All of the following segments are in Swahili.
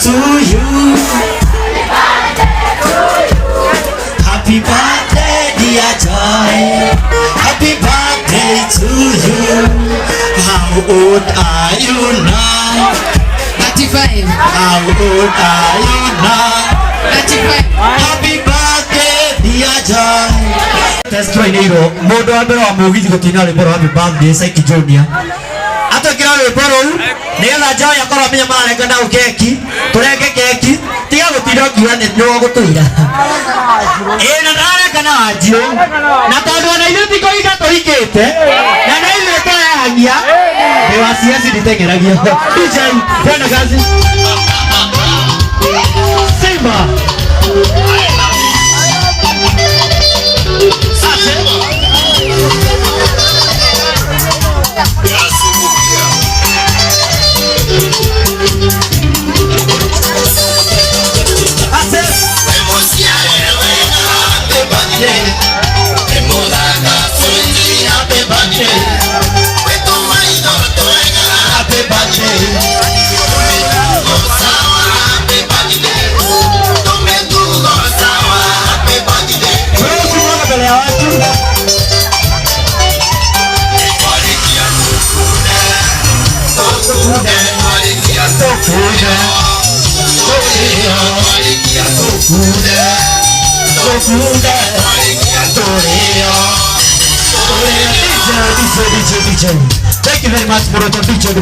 to you. Happy birthday, dear Joy. Happy birthday to you. How old are you now? 35. How old are you now? 35. Happy birthday, dear Joy. That's right, Nero. Modo abero amugizi kutina leboro happy birthday, Saiki Junior. Ato kira leboro, nela Joy akora minya mara kanda ukeki, tureke keki, tiga gutiro kiwa nyo gutuira. Na nara kana ajio, na tondu na ithu tiko igato hikete, na na ithu twayagia, ndewacia cititengeragia. DJ, twende kazi. Simba. DJ. Thank you very much for the DJ.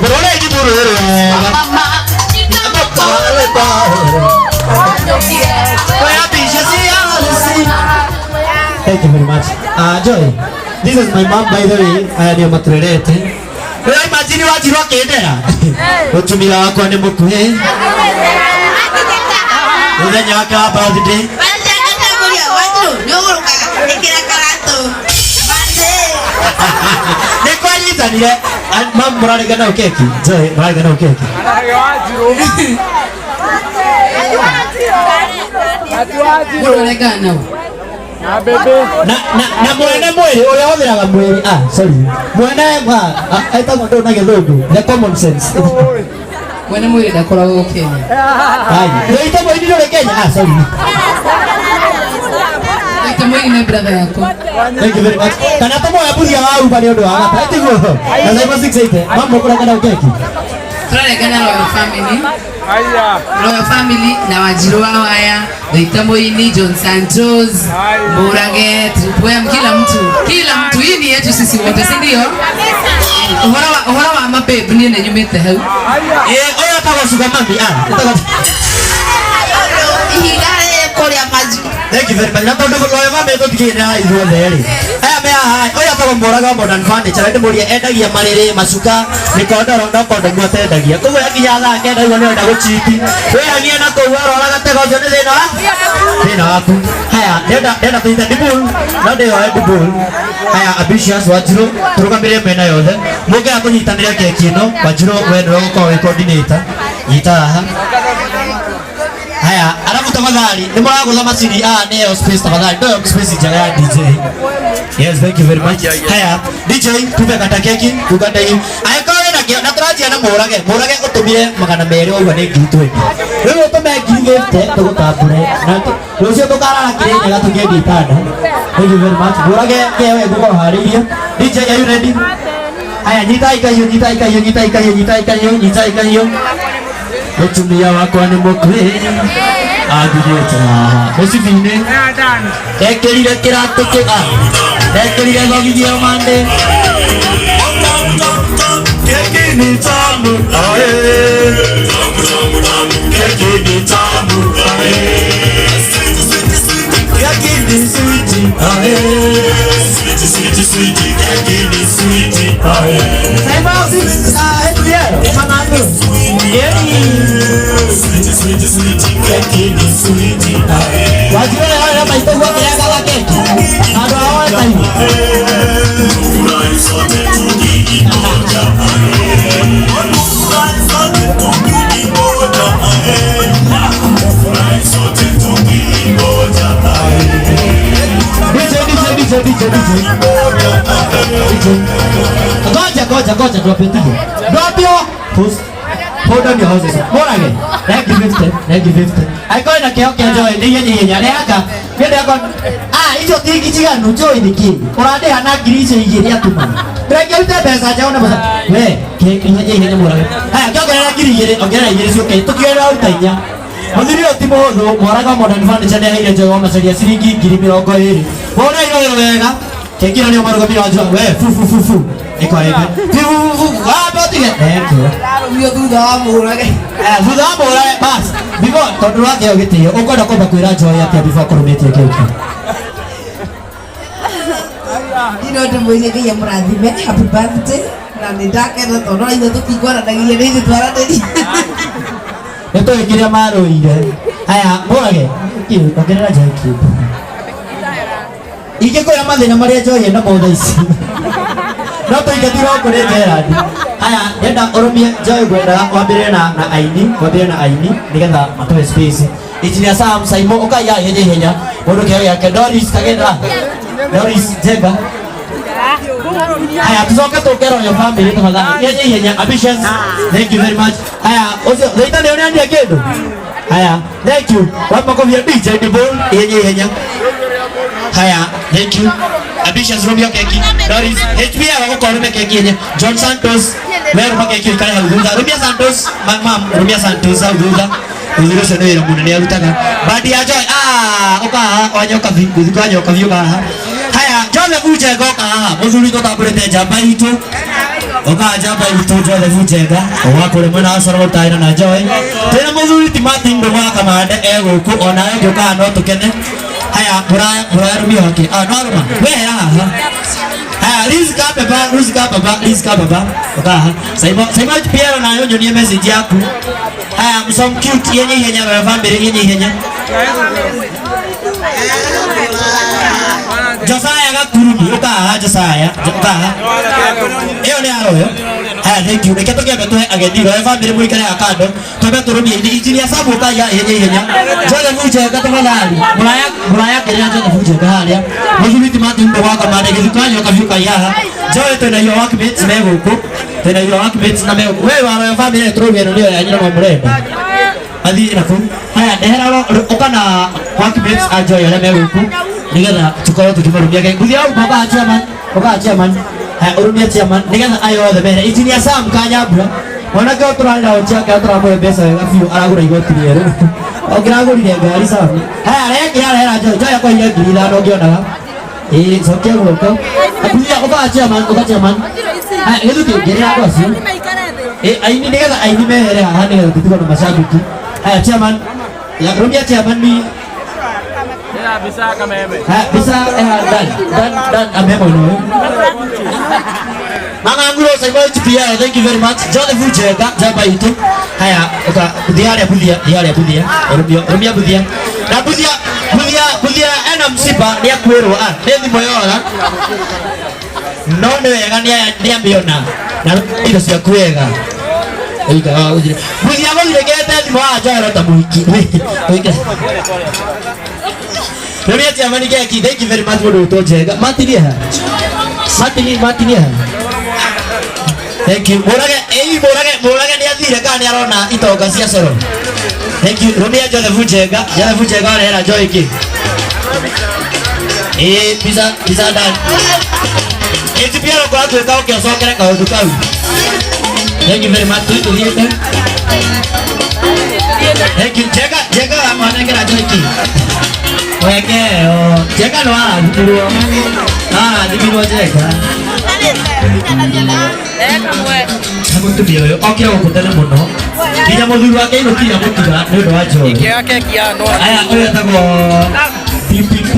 Thank you very much. Joy, this is my mom, by the way. I am maturete. Wewe imagine wajirwa kendera. Utumira wako ni mukuhe. Muthenya wake wa birthday. Nikwanyithanire mam murarigana ukeki. Joy, murarigana ukeki. Murarigana. Na mwene mwiri uria uthiraga mwiri sorry mwene aitagwo ndo na githungu the common sense mwene mwiri ndakoragwo Kenya ai itagwo indiro le Kenya sorry ita mwiri na brother yako. Thank you very much. Kana tomo ya buria wa uba ni ndo aga taitigo na zaiba 68 mambo kula kana ukeki turaregana Royal Family. Royal Family na Wajirwa haya Waitamboini, John Santos, Murage, Tripoem, kila mtu hii ni yetu sisi wote, si ndio? Uhora wa mapebu ni nyumete hau. Oya tawa sugamambi Ihigare korea maju. Thank you very much. Na tondu Royal Family to tikina ithuothe ri. Oya tawa moraga modern furniture ndi muria endagia mariri macuka nikondoro ndokondo guote endagia. Koguo yakinya thaa kenda igo nenda guchiti. Wehagia na kou arora gatego cio ni thina waku. Haya nenda tuite dibul. Na ndio dibul. Haya ambitious Wajiro turugamire mena yothe. Muge akunyitanira keki ino. Wajiro we ndio uko coordinator. Itaha. Haya, alafu tafadhali, ni mwana wangu zama CD, neo space tafadhali, ndio space jana ya DJ. Yes, thank you very much. Haya, DJ, tupe kata keki, tukata hii. Ayakawe na kia, nataraji ana morage utumie magana meri oiwa ni gitu. Wewe utume givete, tukutapure. Rusio tukara na kile nyega tugie gitada. Thank you very much. Morage kewe guko hariria. DJ, are you ready? Haya, nyita ikayo. Utumia wako ni mukwe agireta musifine ekerire kiratu kega ekerire gogiyo mande kekini tamu kekini tamu kekini sweet kekini sweet saiba sweet kekini sweet Wajiro ya maito kwa kega keki ado awa time furahi sote tungi moja furahi sote tungi moja DJ goja tuwapendige Dobio Pus hold on your horses morage regi 50 aiko na keo kia joy ni yenye reka ngende akon icio tingi ciganu joy niki urande hana ngiri icio igiri atuma regi ute pesa jao na basa we yenye morage kiongerera ngiri igiri ongerera igiri cio ke tukiera utainya muthiri oti muhuthu moraga modern furniture ni aheire joy wa macaria ciringi 20,000 wona iro wega kekira ni omaruga bila jua we fu iko hivi botige Mio thutha wa mũrage bas before tondu wake ogitio ukwenda kwamba kwira joy atia before kurumitie keki ino ndimwire nginya mũrathime happy birthday na nindakena tondu ithe tutikwaranagiria nĩ ithuĩ twaranĩria nĩtũĩkĩrĩa marũire aya mũrage ongerera joy kiugo ingĩkwĩra mathĩna marĩa joy ena motha ici no tũingatira kũrĩ Gerard aya ndenda ũrũmie joy ngwendaga wambĩrĩre na aini nĩgetha matũhe space injinia Sam Saimo ũkaiya ihenya mũndũ kĩo gĩake Doris Kagenda Doris Jenga aya tucoke tũkera your family tafadhali ihenya Ambitions thank you very much aya ũcio thĩita nĩ ũrĩandia kĩndũ aya thank you wamakovia DJ Dibol ihenya haya thank you Ambitions Romeo keki Doris HBA wako kwa keki yenye John Santos leo mpaka keki kale hauduza Romeo Santos mam Romeo Santos hauduza uzuri sana ile mwana ni alutaka badi ya joy oka wanyoka vika haya Joseph Ujega oka muzuri to tabulete jamba itu oka jamba itu Joseph Ujega wako le mwana asoro taina na joy tena muzuri timati ndo waka maade ego ku ona ego ka no tukene haya buraya Romeo haki norma we haya Rizka baba oka Saimo pia na yonyo ni message yako haya msom cute yenye na family yenye Josiah gakurumi oka Josiah iyo ni aroyo haya thank you neketokia betwe agediro family muikare akando tobe turumie ni injinia Samu oka yenye jole muje gatafadhali buraya keria jole muje gaharia muzuri mati ndo waka mane githukanyo kavyuka yaha jole tena yo workmates na mego wewe wa family turumie ndio yanyira mamurenda athi nako haya ndehera ukana workmates ajoy na mego ku nigetha tukorwo tukimurumia ngai nguthi au baba chairman urumia chairman nigetha ayo othe mere injinia Sam Kanyambura ona kwa turanda ochaka turamwe mbeca wega biu aragura igoti rieru ongiragurire ngari safi haya rehera joy kwa ile ngiri thano ngionaga cokia guoko akuthia baba chairman haya githuki ngirira kwacio aini nigetha aini mehere haha nigetha tutigwo na macambiki haya chairman ya urumia chairman ni bisa kameme dan amemo no mama ngulo Saimo HPA thank you very much Joseph Ujega jamba itu haya oka diaria budia Romeo budia na budia ena msiba ni akwero ndio moyoga no ne wega ni ambiona na ndo cia kwega oiga budia gogire thimo ajara ta muiki oiga Romeo chairman keki thank you very much mundu utojega matiria thank you morage ni athire kana ni arona itonga cia cero thank you Romeo Joseph Ujega arehera joy ki pizza dan pia kwa tu ka ukiosokera ka undu kau thank you very much tu hiete thank you jega amanengera joy ki wekeo jega no arutiro thibirwo jega Namuntu biyo okira gukutana muno kinya muthuri wake inukira mutiga ni undu wa joy ikia keki ya no aya uyu etagwo PPP